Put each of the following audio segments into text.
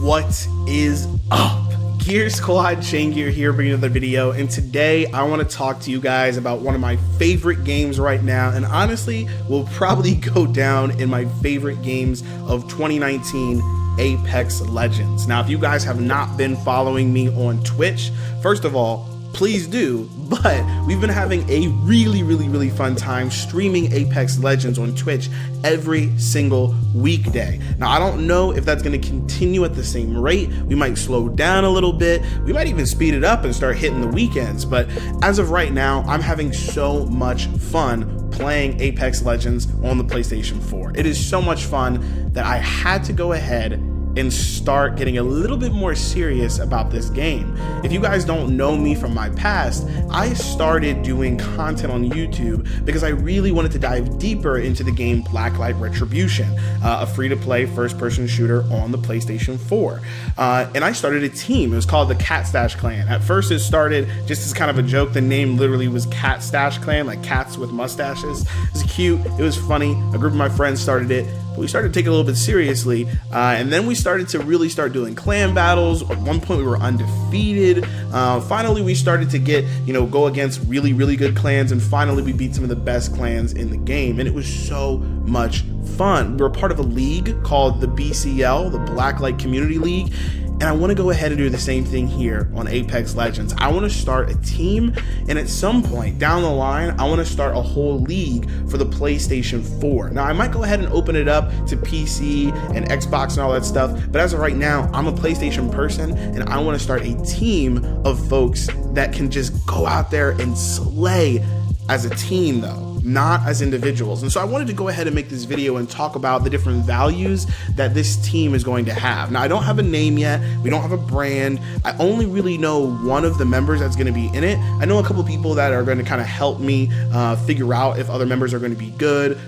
What is up? Gear Squad, Chain Gear here, bringing another video, and today I want to talk to you guys about one of my favorite games right now, and honestly will probably go down in my favorite games of 2019, Apex Legends. Now, if you guys have not been following me on Twitch, first of all, please do, but we've been having a really fun time streaming Apex Legends on Twitch every single weekday. Now, I don't know if that's going to continue at the same rate. We might slow down a little bit. We might even speed it up and start hitting the weekends. But as of right now, I'm having so much fun playing Apex Legends on the PlayStation 4. It is so much fun that I had to go ahead and start getting a little bit more serious about this game. If you guys don't know me from my past, I started doing content on YouTube because I really wanted to dive deeper into the game Blacklight Retribution, a free-to-play first-person shooter on the PlayStation 4. And I started a team. It was called the Cat Stash Clan. At first it started just as kind of a joke. The name literally was Cat Stash Clan, like cats with mustaches. It was cute, it was funny. A group of my friends started it. We started to take it a little bit seriously, and then we started to really start doing clan battles. At one point we were undefeated. Finally we started to get, go against really good clans, and finally we beat some of the best clans in the game, and it was so much fun. We were part of a league called the BCL, the Blacklight Community League, and I want to go ahead and do the same thing here on Apex Legends. I want to start a team, and at some point down the line, I want to start a whole league for the PlayStation 4. Now, I might go ahead and open it up to PC and Xbox and all that stuff, but as of right now, I'm a PlayStation person, and I want to start a team of folks that can just go out there and slay as a team, though, not as individuals. And so I wanted to go ahead and make this video and talk about the different values that this team is going to have. Now, I don't have a name yet. We don't have a brand. I only really know one of the members that's going to be in it. I know a couple people that are going to kind of help me figure out if other members are going to be good.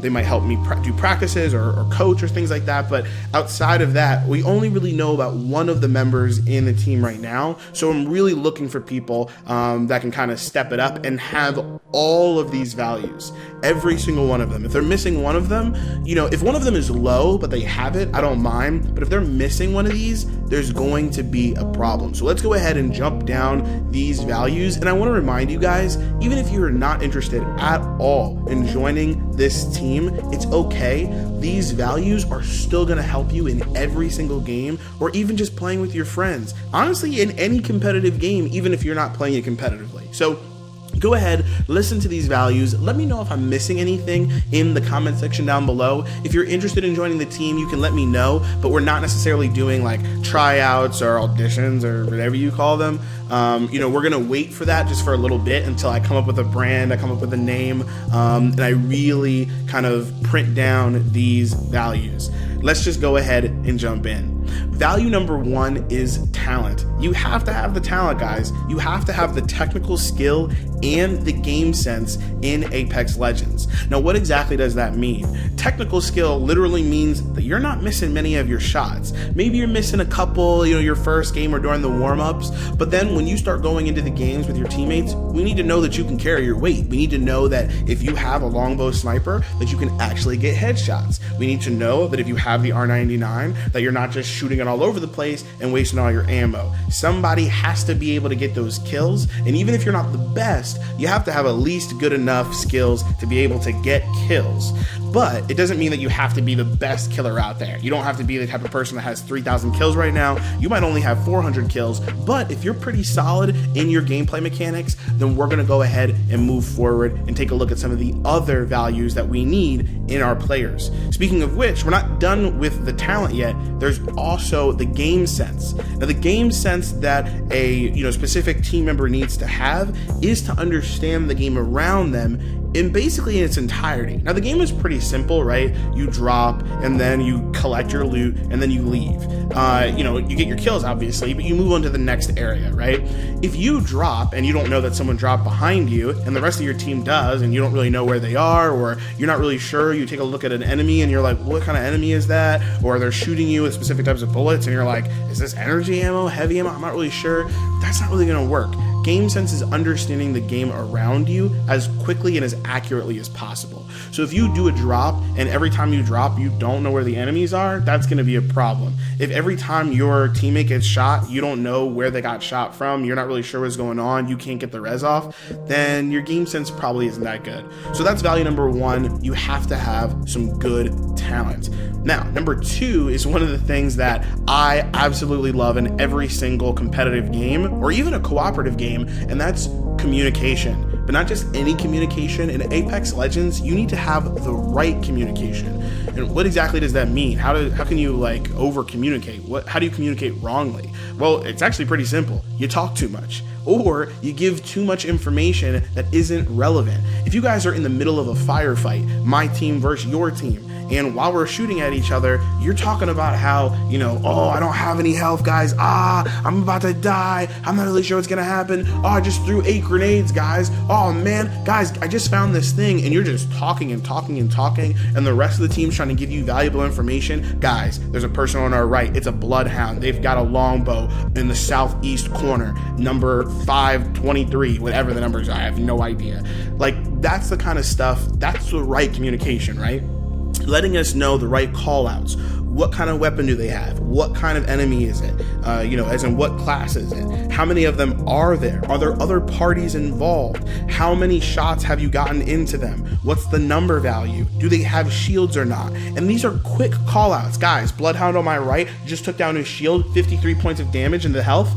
They might help me do practices or coach or things like that. But outside of that, we only really know about one of the members in the team right now. So I'm really looking for people that can kind of step it up and have all of these values, every single one of them. If they're missing one of them, if one of them is low but they have it, I don't mind. But if they're missing one of these, there's going to be a problem. So let's go ahead and jump down these values. And I want to remind you guys, even if you're not interested at all in joining this team, it's okay. These values are still going to help you in every single game, or even just playing with your friends. Honestly, in any competitive game, even if you're not playing it competitively. So go ahead, listen to these values. Let me know if I'm missing anything in the comment section down below. If you're interested in joining the team, you can let me know, but we're not necessarily doing like tryouts or auditions or whatever you call them. We're gonna wait for that just for a little bit until I come up with a brand, I come up with a name, and I really kind of print down these values. Let's just go ahead and jump in. Value number one is talent. You have to have the talent, guys. You have to have the technical skill and the game sense in Apex Legends. Now, what exactly does that mean? Technical skill literally means that you're not missing many of your shots. Maybe you're missing a couple, your first game or during the warm-ups, but then when you start going into the games with your teammates, we need to know that you can carry your weight. We need to know that if you have a longbow sniper, that you can actually get headshots. We need to know that if you have the R99, that you're not just shooting it all over the place and wasting all your ammo. Somebody has to be able to get those kills, and even if you're not the best, you have to have at least good enough skills to be able to get kills. But it doesn't mean that you have to be the best killer out there. You don't have to be the type of person that has 3,000 kills right now. You might only have 400 kills, but if you're pretty solid in your gameplay mechanics, then we're gonna go ahead and move forward and take a look at some of the other values that we need in our players. Speaking of which, we're not done with the talent yet. There's also the game sense. Now, the game sense that a specific team member needs to have is to understand the game around them in basically in its entirety. Now, the game is pretty simple, right? You drop and then you collect your loot and then you leave. You get your kills, obviously, but you move on to the next area, right? If you drop and you don't know that someone dropped behind you and the rest of your team does, and you don't really know where they are, or you're not really sure, you take a look at an enemy and you're like, what kind of enemy is that? Or they're shooting you with specific types of bullets and you're like, is this energy ammo, heavy ammo? I'm not really sure. That's not really gonna work. Game sense is understanding the game around you as quickly and as accurately as possible. So if you do a drop and every time you drop you don't know where the enemies are, that's going to be a problem. If every time your teammate gets shot you don't know where they got shot from, you're not really sure what's going on, you can't get the res off, then your game sense probably isn't that good. So that's value number one. You have to have some good talent. Now, number two is one of the things that I absolutely love in every single competitive game or even a cooperative game, and that's communication. But not just any communication. In Apex Legends, you need to have the right communication. And what exactly does that mean? How can you like over communicate? How do you communicate wrongly? Well, it's actually pretty simple. You talk too much, or you give too much information that isn't relevant. If you guys are in the middle of a firefight, my team versus your team, and while we're shooting at each other, you're talking about how, you know, oh, I don't have any health, guys. I'm about to die. I'm not really sure what's gonna happen. Oh, I just threw 8 grenades, guys. Oh man, guys, I just found this thing. And you're just talking and talking and talking, and the rest of the team's trying to give you valuable information. Guys, there's a person on our right. It's a bloodhound. They've got a longbow in the southeast corner, number 523, whatever the numbers are. I have no idea. Like, that's the kind of stuff, that's the right communication, right? Letting us know the right call outs. What kind of weapon do they have? What kind of enemy is it? As in what class is it? How many of them are there? Are there other parties involved? How many shots have you gotten into them? What's the number value? Do they have shields or not? And these are quick call outs. Guys, Bloodhound on my right just took down his shield, 53 points of damage into health.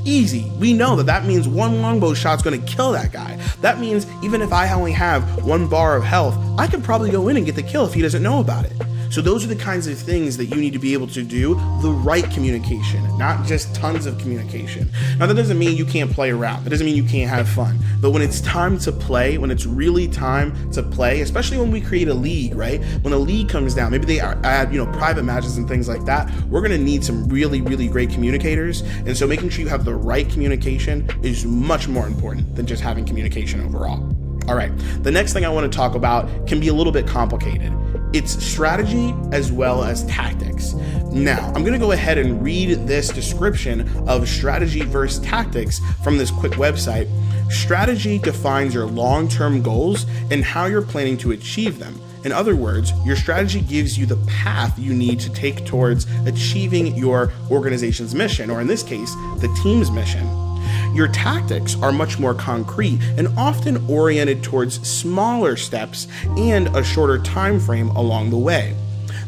Easy. We know that means one longbow shot's going to kill that guy. That means even if I only have 1 bar of health, I can probably go in and get the kill if he doesn't know about it. So those are the kinds of things that you need to be able to do, the right communication, not just tons of communication. Now, that doesn't mean you can't play around. That doesn't mean you can't have fun. But when it's time to play, when it's really time to play, especially when we create a league, right? When a league comes down, maybe they add, private matches and things like that, we're going to need some really, really great communicators. And so making sure you have the right communication is much more important than just having communication overall. All right, the next thing I want to talk about can be a little bit complicated. It's strategy as well as tactics. Now, I'm going to go ahead and read this description of strategy versus tactics from this quick website. Strategy defines your long-term goals and how you're planning to achieve them. In other words, your strategy gives you the path you need to take towards achieving your organization's mission, or in this case, the team's mission. Your tactics are much more concrete and often oriented towards smaller steps and a shorter time frame along the way.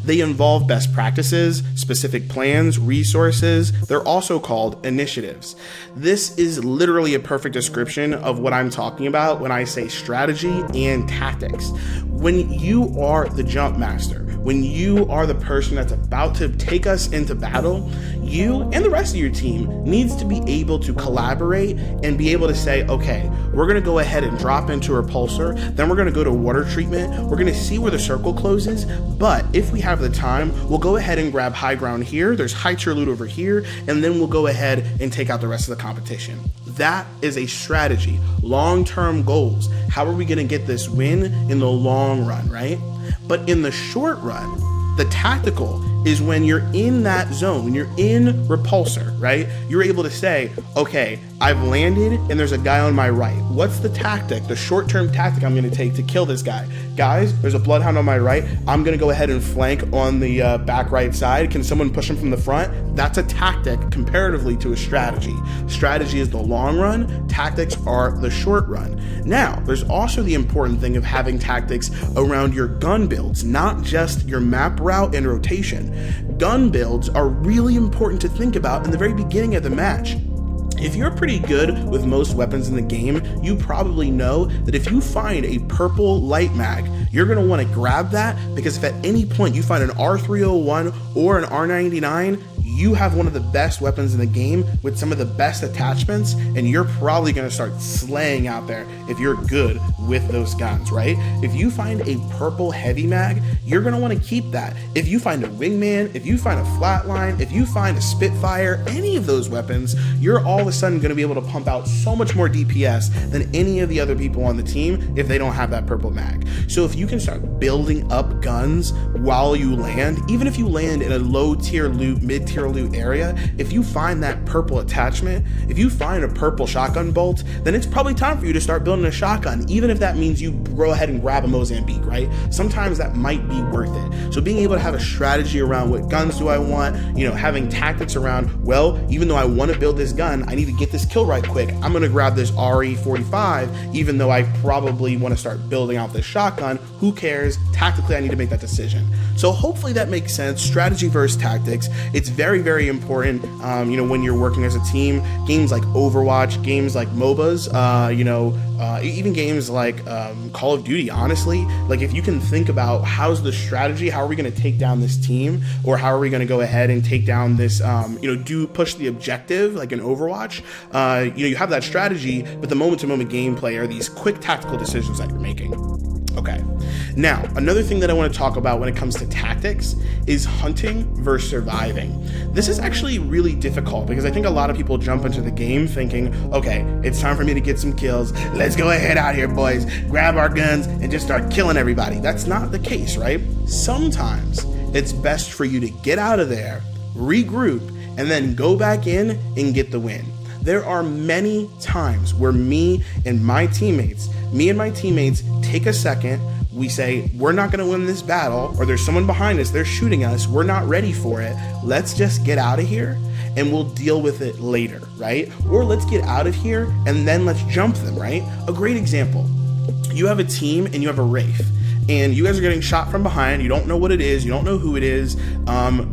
They involve best practices, specific plans, resources. They're also called initiatives. This is literally a perfect description of what I'm talking about when I say strategy and tactics. When you are the jump master, when you are the person that's about to take us into battle, you and the rest of your team needs to be able to collaborate and be able to say, okay, we're going to go ahead and drop into a repulsor, then we're going to go to water treatment, we're going to see where the circle closes, but if we have the time, we'll go ahead and grab high ground here, there's high tier loot over here, and then we'll go ahead and take out the rest of the competition. That is a strategy. Long-term goals. How are we going to get this win in the long run, right? But in the short run, the tactical is when you're in that zone, when you're in repulsor, right? You're able to say, okay, I've landed and there's a guy on my right. What's the tactic, the short-term tactic I'm going to take to kill this guy? Guys, there's a bloodhound on my right. I'm going to go ahead and flank on the back right side. Can someone push him from the front? That's a tactic comparatively to a strategy. Strategy is the long run. Tactics are the short run. Now, there's also the important thing of having tactics around your gun builds, not just your map route and rotation. Gun builds are really important to think about in the very beginning of the match. If you're pretty good with most weapons in the game, you probably know that if you find a purple light mag, you're going to want to grab that, because if at any point you find an R301 or an R99, you have one of the best weapons in the game with some of the best attachments, and you're probably going to start slaying out there if you're good with those guns, right? If you find a purple heavy mag, you're going to want to keep that. If you find a wingman, if you find a flatline, if you find a Spitfire, any of those weapons, you're all of a sudden going to be able to pump out so much more DPS than any of the other people on the team if they don't have that purple mag. So if you can start building up guns while you land, even if you land in a low tier loot, mid tier higher loot area, if you find that purple attachment, if you find a purple shotgun bolt, then it's probably time for you to start building a shotgun, even if that means you go ahead and grab a Mozambique, right? Sometimes that might be worth it. So being able to have a strategy around what guns do I want, having tactics around, well, even though I want to build this gun, I need to get this kill right quick. I'm going to grab this RE45, even though I probably want to start building out this shotgun. Who cares? Tactically, I need to make that decision. So hopefully that makes sense. Strategy versus tactics. It's very, very important, when you're working as a team. Games like Overwatch, games like MOBAs, even games like Call of Duty, honestly, like if you can think about how's the strategy, how are we going to take down this team, or how are we going to go ahead and take down this, push the objective like in Overwatch, you have that strategy, but the moment-to-moment gameplay are these quick tactical decisions that you're making. Okay, now another thing that I want to talk about when it comes to tactics is hunting versus surviving. This is actually really difficult because I think a lot of people jump into the game thinking, okay, it's time for me to get some kills. Let's go ahead out here, boys, grab our guns and just start killing everybody. That's not the case, right? Sometimes it's best for you to get out of there, regroup, and then go back in and get the win. There are many times where me and my teammates take a second, we say, we're not going to win this battle, or there's someone behind us, they're shooting us, we're not ready for it, let's just get out of here and we'll deal with it later, right? Or let's get out of here and then let's jump them, right? A great example, you have a team and you have a Wraith, and you guys are getting shot from behind, you don't know what it is, you don't know who it is,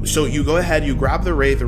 so you go ahead, you grab the Wraith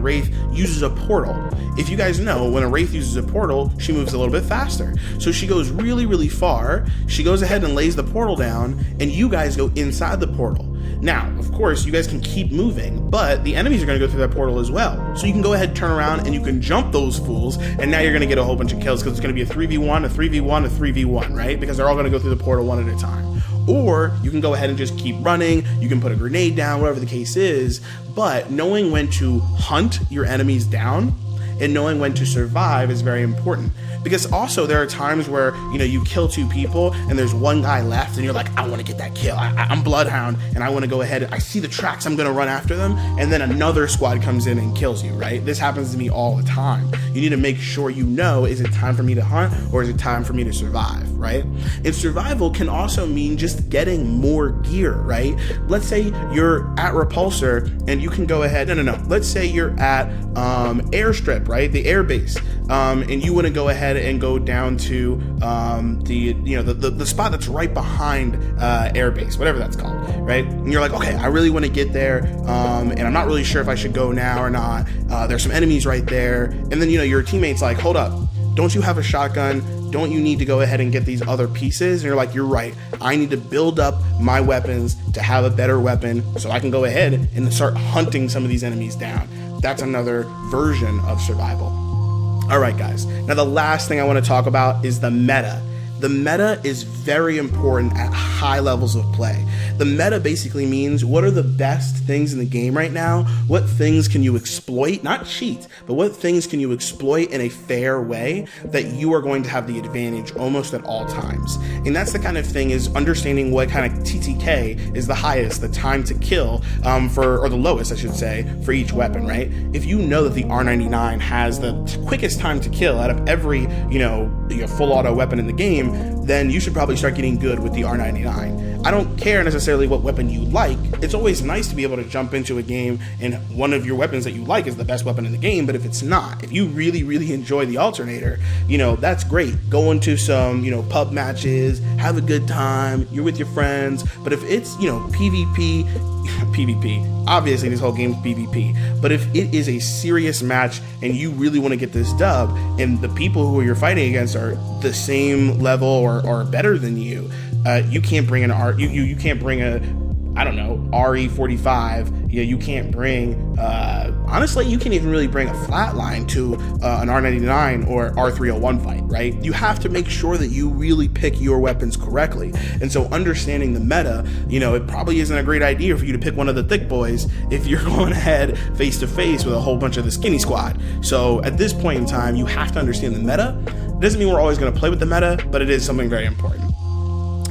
uses a portal. If you guys know, when a Wraith uses a portal, she moves a little bit faster. So she goes really, really far, she goes ahead and lays the portal down, and you guys go inside the portal. Now, of course, you guys can keep moving, but the enemies are going to go through that portal as well. So you can go ahead, turn around, and you can jump those fools, and now you're going to get a whole bunch of kills because it's going to be a 3v1, a 3v1, a 3v1, right? Because they're all going to go through the portal one at a time. Or you can go ahead and just keep running, you can put a grenade down, whatever the case is, but knowing when to hunt your enemies down and knowing when to survive is very important. Because also there are times where, you kill two people and there's one guy left and you're like, I want to get that kill. I'm Bloodhound and I want to go ahead. I see the tracks, I'm going to run after them. And then another squad comes in and kills you, right? This happens to me all the time. You need to make sure is it time for me to hunt or is it time for me to survive, right? And survival can also mean just getting more gear, right? Let's say you're at Repulsor and you can go ahead, no. Let's say you're at Airstrip, right? The airbase. And you want to go ahead and go down to the spot that's right behind airbase, whatever that's called, right? And you're like, okay, I really want to get there, and I'm not really sure if I should go now or not. There's some enemies right there, and then your teammate's like, hold up, don't you have a shotgun? Don't you need to go ahead and get these other pieces? And you're like, you're right, I need to build up my weapons to have a better weapon so I can go ahead and start hunting some of these enemies down. That's another version of survival. All right, guys. Now, the last thing I want to talk about is the meta. The meta is very important at high levels of play. The meta basically means what are the best things in the game right now? What things can you exploit, not cheat, but what things can you exploit in a fair way that you are going to have the advantage almost at all times? And that's the kind of thing, is understanding what kind of TTK is the highest, the time to kill, or the lowest, I should say, for each weapon, right? If you know that the R99 has the quickest time to kill out of every, full auto weapon in the game, then you should probably start getting good with the R99. I don't care necessarily what weapon you like. It's always nice to be able to jump into a game and one of your weapons that you like is the best weapon in the game, but if it's not, if you really, really enjoy the alternator, that's great. Go into some, pub matches, have a good time, you're with your friends, but if it's, PvP, obviously this whole game's PvP, but if it is a serious match and you really want to get this dub and the people who you're fighting against are the same level or better than you, you can't bring you can't bring a RE45. You can't bring, honestly, you can't even really bring a flatline to an R99 or R301 fight, right? You have to make sure that you really pick your weapons correctly. And so understanding the meta, it probably isn't a great idea for you to pick one of the thick boys if you're going ahead face to face with a whole bunch of the skinny squad. So at this point in time, you have to understand the meta. It doesn't mean we're always going to play with the meta, but it is something very important.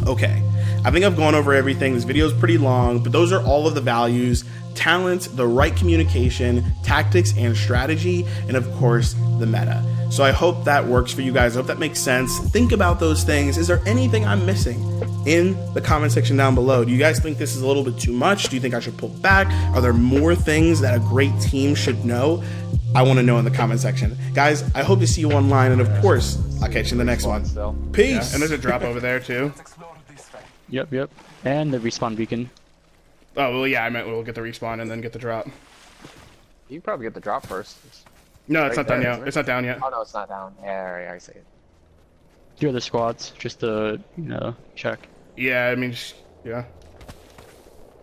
Okay. I think I've gone over everything. This video is pretty long, but those are all of the values: talent, the right communication, tactics and strategy, and of course the meta. So I hope that works for you guys. I hope that makes sense. Think about those things. Is there anything I'm missing? In the comment section down below. Do you guys think this is a little bit too much? Do you think I should pull back? Are there more things that a great team should know? I want to know in the comment section. Guys, I hope to see you online, and of course, I'll catch you in the next one. Peace! Yeah, and there's a drop over there too. Yep. And the respawn beacon. Oh, well, yeah, I meant we'll get the respawn and then get the drop. You can probably get the drop first. No, it's Right not done there, yet. isn't it? It's not down yet. Oh no, it's not down. Yeah, I see it. 2 other squads, just to, check. Yeah, I mean, yeah.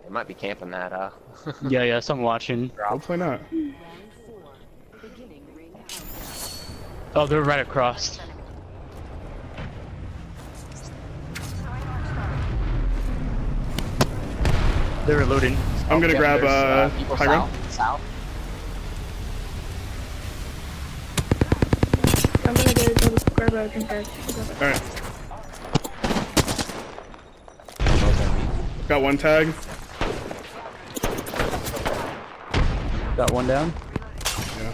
It might be camping that, Yeah, so I'm watching. Hopefully not. Oh, they're right across. They're reloading. I'm gonna grab people high ground. south. I'm gonna go grab a drink bag. All right. Got one tag. Got one down. Yeah.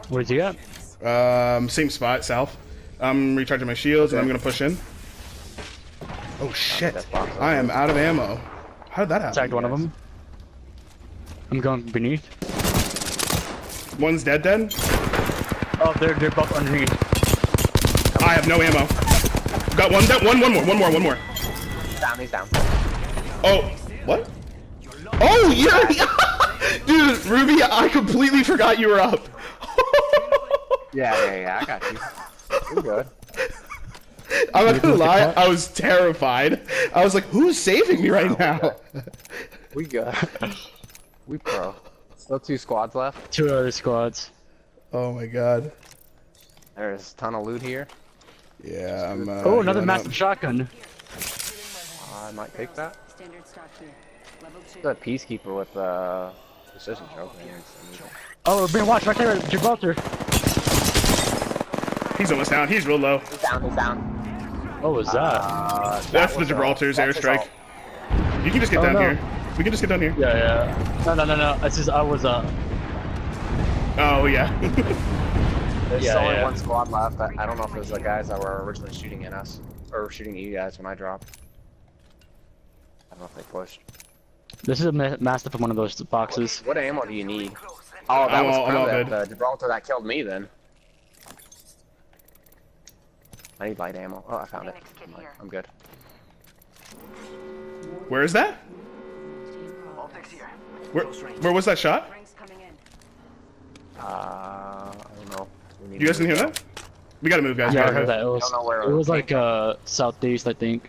Where's he at? Same spot, south. I'm recharging my shields and I'm gonna push in. Oh shit! I am out of ammo. How did that happen? Tagged one of them. I'm going beneath. One's dead. Oh, they're both underneath. I have no ammo. Got one down. One more. He's down. Oh, what? Oh, yeah! Dude, Ruby, I completely forgot you were up. Yeah, I got you. You're good. I'm not gonna lie, I was terrified. I was like, who's saving me right now? We good. We pro. Still 2 squads left. 2 other squads. Oh my god. There's a ton of loot here. Yeah, I'm Oh, another healing massive up. shotgun. I might take that. Standard stock here. Level 2. The peacekeeper with precision choke. Oh, we're being watched right there at Gibraltar. He's almost down. He's real low. He's down. What was that? That's the Gibraltar's airstrike. You can just get down no. here. We can just get down here. Yeah. No. It's just I was Oh, yeah. There's Yeah, only yeah. 1 squad left. I don't know if it was the guys that were originally shooting at us. Or shooting at you guys when I dropped. I don't know if they pushed. This is a mastiff from one of those boxes. What ammo do you need? Oh, that was I'm all probably good. the Gibraltar that killed me then. I need light ammo. Oh, I found it. I'm good. Where is that? Where was that shot? Rings coming in. I don't know. You guys didn't hear that? We gotta move, guys. Yeah, I We gotta heard that. move. It don't know where was, it it was like came southeast, I think.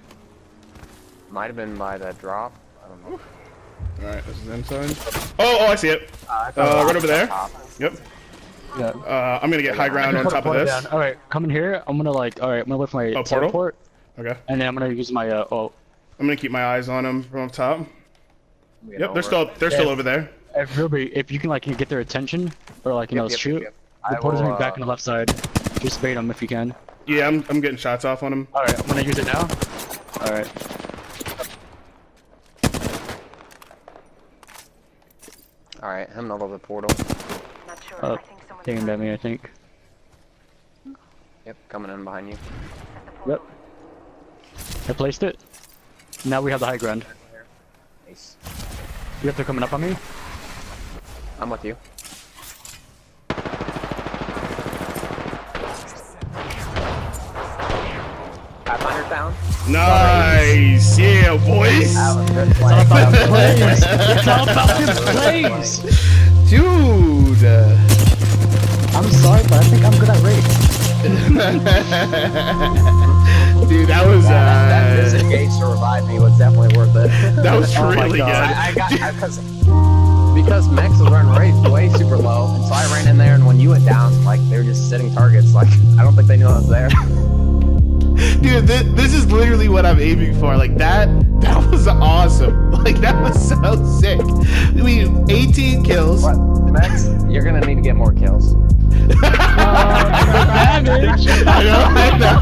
Might have been by the drop. I don't know. Alright, this is inside. Oh, I see it. right over there. Yep. Yeah. I'm gonna get high ground on top of this. All right, come in here. I'm gonna I'm gonna lift my portal? teleport, Okay. and then I'm gonna use my I'm gonna keep my eyes on them from up top. Get Yep, over. they're still over there. if you can get their attention or shoot. The I portal's will, going back on the left side. Just bait them if you can. Yeah, I'm getting shots off on them. All right, I'm gonna use it now. All right. Alright, I'm not over the portal. Not sure. Oh, I think someone's taking at me, I think. Yep, coming in behind you. Yep. I placed it. Now we have the high ground. Nice. You have to coming up on me. I'm with you. $500 down. Nice, yeah, boys. That was good play. It's all about the plays. Dude. I'm sorry, but I think I'm good at raid. Dude, that was That disengage to revive me was definitely worth it. that was Oh my really good. God. Because Max was running way super low, and so I ran in there, and when you went down, like they were just sitting targets. Like I don't think they knew I was there. Dude, this is literally what I'm aiming for. Like that was awesome. Like that was so sick. I mean, 18 kills. But Max, you're gonna need to get more kills. Damage. I know.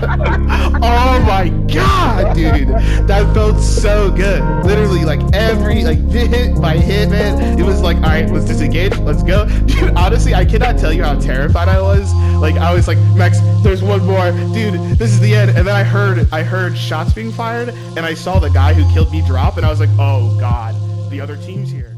Oh my god, dude, that felt so good. Literally, like every hit by hit, man. It was like, all right, let's disengage, let's go. Dude, honestly, I cannot tell you how terrified I was. Like, I was like, Max, there's one more, dude. This is the end. And then I heard shots being fired, and I saw the guy who killed me drop, and I was like, oh god, the other team's here.